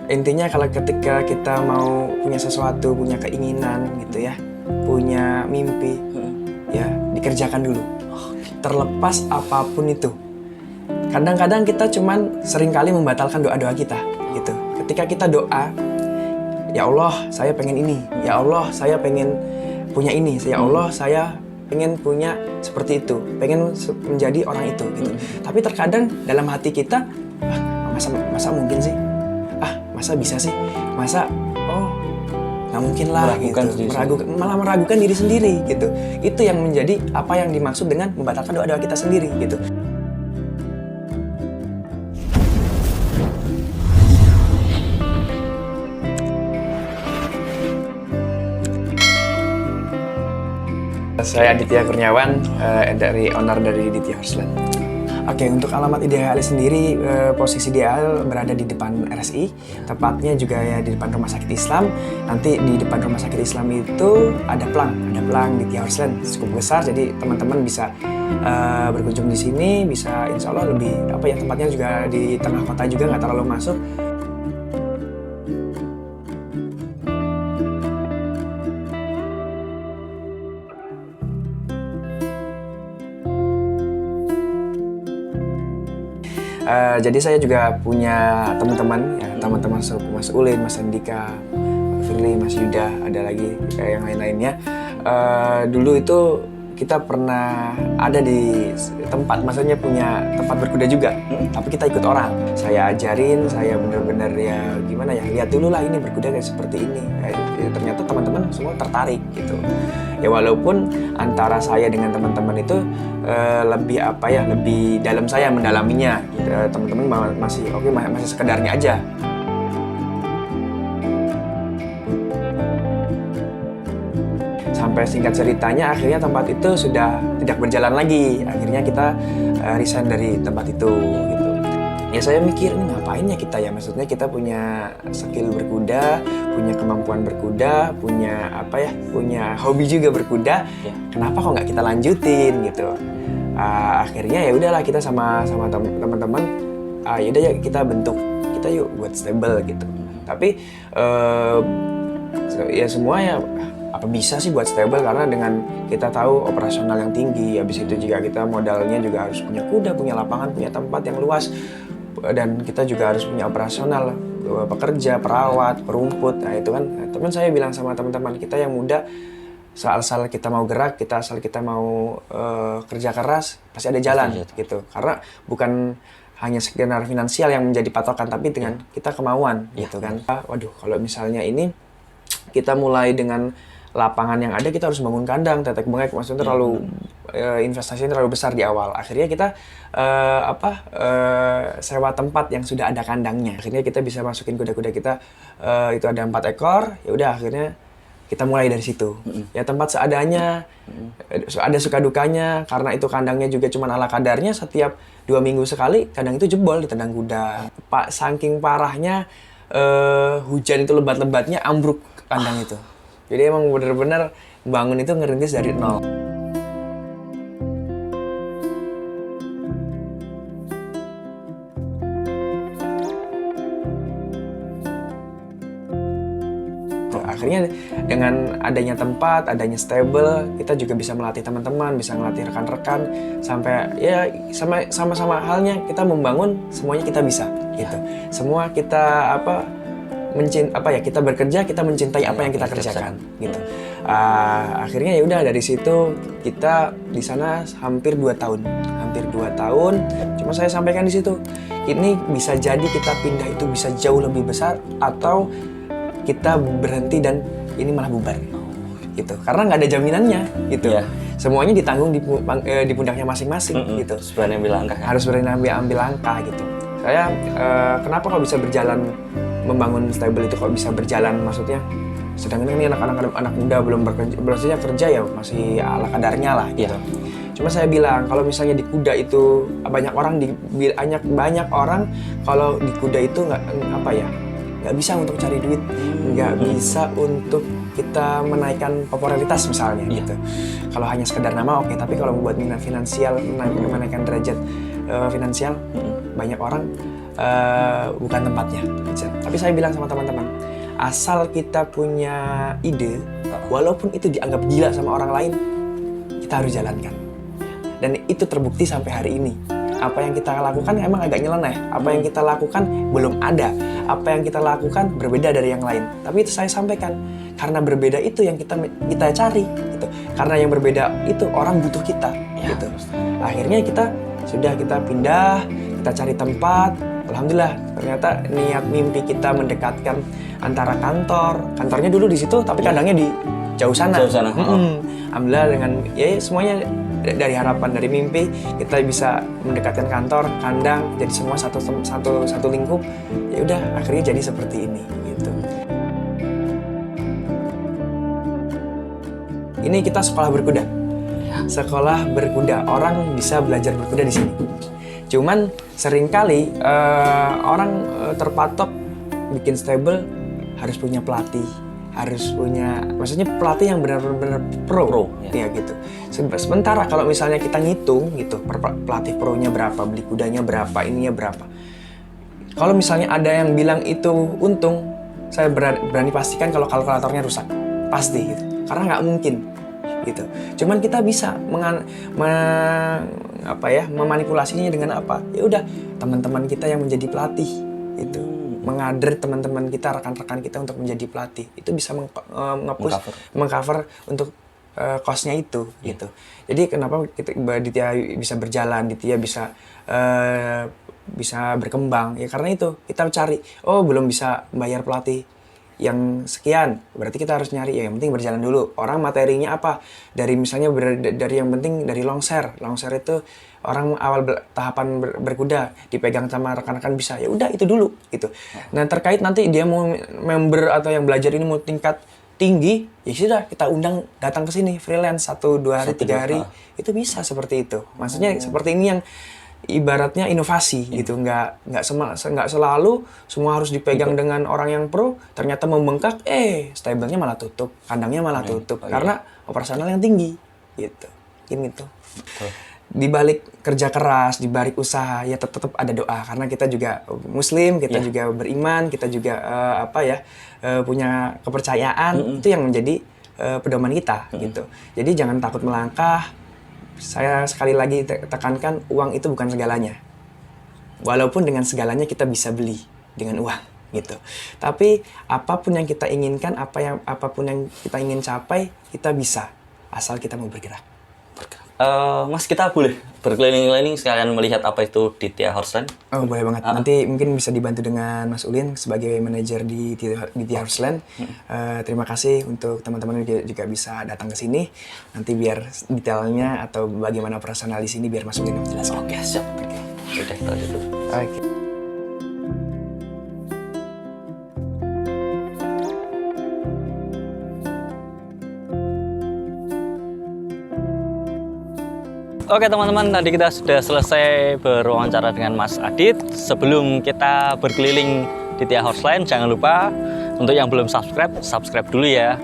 Intinya kalau ketika kita mau punya sesuatu, punya keinginan gitu ya, punya mimpi, ya dikerjakan dulu. Terlepas apapun itu. Kadang-kadang kita cuman seringkali membatalkan doa-doa kita gitu. Ketika kita doa, ya Allah saya pengen ini, ya Allah saya pengen punya ini, ya Allah saya pengen punya seperti itu, pengen menjadi orang itu gitu. Tapi terkadang dalam hati kita, masa mungkin sih? Masa bisa sih? Masa nggak mungkin lah gitu. Malah meragukan diri sendiri gitu. Itu yang menjadi apa yang dimaksud dengan membatalkan doa-doa kita sendiri gitu. Saya Aditya Kurniawan, dari owner dari Ditya Horseland. Oke, untuk alamat IDHL sendiri, posisi IDHL berada di depan RSI, tepatnya juga ya di depan Rumah Sakit Islam. Nanti di depan Rumah Sakit Islam itu ada pelang Ditya Horseland cukup besar, jadi teman-teman bisa berkunjung di sini, bisa insya Allah lebih tempatnya juga di tengah kota juga, nggak terlalu masuk. Jadi saya juga punya teman-teman, ya, teman-teman Mas Ulin, Mas Andika, Firly, Mas Yuda, ada lagi yang lain-lainnya. Dulu itu kita pernah ada di tempat, maksudnya punya tempat berkuda juga, tapi kita ikut orang. Saya ajarin, saya benar-benar ya gimana ya, lihat dulu lah ini berkuda kayak seperti ini. Ternyata teman-teman semua tertarik gitu. Ya walaupun antara saya dengan teman-teman itu lebih dalam saya mendalaminya. Teman-teman masih masih sekedarnya aja. Sampai singkat ceritanya akhirnya tempat itu sudah tidak berjalan lagi. Akhirnya kita resign dari tempat itu gitu. Ya saya mikir ini ngapain ya kita ya, maksudnya kita punya skill berkuda, punya kemampuan berkuda, punya hobi juga berkuda. Kenapa kok nggak kita lanjutin gitu? Akhirnya ya udahlah kita sama teman-teman, yaudah ya kita yuk buat stable gitu. Tapi ya semua ya apa bisa sih buat stable, karena dengan kita tahu operasional yang tinggi, habis itu juga kita modalnya juga harus punya kuda, punya lapangan, punya tempat yang luas, dan kita juga harus punya operasional, pekerja, perawat, perumput. Nah itu kan teman saya bilang sama teman-teman kita yang muda, asal kita mau gerak, asal kita mau kerja keras, pasti ada jalan gitu. Karena bukan hanya sekedar finansial yang menjadi patokan, tapi dengan kita kemauan gitu kan. Waduh, kalau misalnya ini kita mulai dengan lapangan yang ada, kita harus bangun kandang, tetek bengek, maksudnya terlalu investasinya terlalu besar di awal. Akhirnya kita sewa tempat yang sudah ada kandangnya. Akhirnya kita bisa masukin kuda-kuda kita, itu ada 4 ekor. Ya udah akhirnya kita mulai dari situ. Ya tempat seadanya, ada suka dukanya, karena itu kandangnya juga cuma ala kadarnya. Setiap 2 minggu sekali kandang itu jebol di tendang kuda. Saking parahnya hujan itu lebat-lebatnya ambruk kandang itu. Jadi emang bener-bener bangun itu ngerintis dari nol. Akhirnya dengan adanya tempat, adanya stable, kita juga bisa melatih teman-teman, bisa melatih rekan-rekan, sampai ya sama-sama halnya kita membangun, semuanya kita bisa gitu. Semua kita kita bekerja, kita mencintai apa yang kita kerjakan gitu. Akhirnya ya udah dari situ kita di sana hampir 2 tahun. Cuma saya sampaikan di situ, ini bisa jadi kita pindah itu bisa jauh lebih besar, atau kita berhenti dan ini malah bubar gitu. Karena nggak ada jaminannya gitu. Semuanya ditanggung di pundaknya masing-masing gitu. Harus berani ambil langkah. Harus berani ambil langkah gitu. Saya kenapa kok bisa berjalan, membangun stable itu kok bisa berjalan, maksudnya sedangkan ini anak muda belum kerja ya masih ala kadarnya lah gitu. Cuma saya bilang kalau misalnya di kuda itu banyak orang kalau di kuda itu nggak bisa untuk cari duit, nggak bisa untuk kita menaikkan popularitas misalnya gitu. Kalau hanya sekedar nama oke, tapi kalau membuat minat finansial, menaikkan derajat finansial, banyak orang bukan tempatnya. Tapi saya bilang sama teman-teman, asal kita punya ide, walaupun itu dianggap gila sama orang lain, kita harus jalankan. Dan itu terbukti sampai hari ini. Apa yang kita lakukan emang agak nyeleneh. Apa yang kita lakukan belum ada. Apa yang kita lakukan berbeda dari yang lain. Tapi itu saya sampaikan. Karena berbeda itu yang kita cari. Gitu. Karena yang berbeda itu orang butuh kita. Gitu. Akhirnya kita pindah, kita cari tempat. Alhamdulillah, ternyata niat mimpi kita mendekatkan antara kantornya dulu di situ, tapi kandangnya di jauh sana. Alhamdulillah dengan semuanya dari harapan, dari mimpi, kita bisa mendekatkan kantor, kandang, jadi semua satu lingkup. Ya udah, akhirnya jadi seperti ini. Gitu. Ini kita sekolah berkuda. Sekolah berkuda, orang bisa belajar berkuda di sini. Cuman seringkali orang terpatok bikin stable harus punya pelatih. Maksudnya pelatih yang benar-benar pro. Ya gitu. Sementara kalau misalnya kita ngitung gitu, pelatih pro-nya berapa, beli kudanya berapa, ininya berapa. Kalau misalnya ada yang bilang itu untung, saya berani pastikan kalau kalkulatornya rusak. Pasti gitu. Karena nggak mungkin gitu. Cuman kita bisa memanipulasinya dengan apa? Ya udah, teman-teman kita yang menjadi pelatih gitu. Mengader teman-teman kita, rekan-rekan kita untuk menjadi pelatih, itu bisa mengcover untuk cost-nya itu gitu. Jadi kenapa Ditya bisa berjalan, Ditya bisa berkembang, ya karena itu kita cari, belum bisa bayar pelatih yang sekian, berarti kita harus nyari yang penting berjalan dulu. Orang materinya apa? Dari misalnya dari yang penting dari longser itu orang awal tahapan berkuda dipegang sama rekan-rekan bisa, ya udah itu dulu gitu. Nah terkait nanti dia mau member atau yang belajar ini mau tingkat tinggi, ya sudah kita undang datang ke sini freelance 1, 2 hari, 3 hari, itu bisa seperti itu. Maksudnya seperti ini yang ibaratnya inovasi gitu, nggak selalu semua harus dipegang dengan orang yang pro, ternyata membengkak, stable-nya malah tutup, kandangnya malah tutup, karena operasional yang tinggi gitu. Gitu. Di balik kerja keras, di balik usaha, ya tetap ada doa, karena kita juga muslim, kita juga beriman, kita juga punya kepercayaan, itu yang menjadi pedoman kita gitu. Jadi jangan takut melangkah. Saya sekali lagi tekankan, uang itu bukan segalanya. Walaupun dengan segalanya kita bisa beli dengan uang gitu. Tapi apapun yang kita inginkan, apapun yang kita ingin capai, kita bisa asal kita mau bergerak. Mas, kita boleh berkeliling-keliling sekalian melihat apa itu Ditya Horseland? Oh, boleh banget. Nanti mungkin bisa dibantu dengan Mas Ulin sebagai manajer di Ditya Horseland. Terima kasih untuk teman-teman juga bisa datang ke sini. Nanti biar detailnya atau bagaimana operasional di sini biar Mas Ulin menjelaskan. Oke, siap. Udah, kita dulu. Oke. Oke teman-teman, tadi kita sudah selesai berwawancara dengan Mas Adit. Sebelum kita berkeliling Ditya Horseland, jangan lupa untuk yang belum subscribe dulu ya.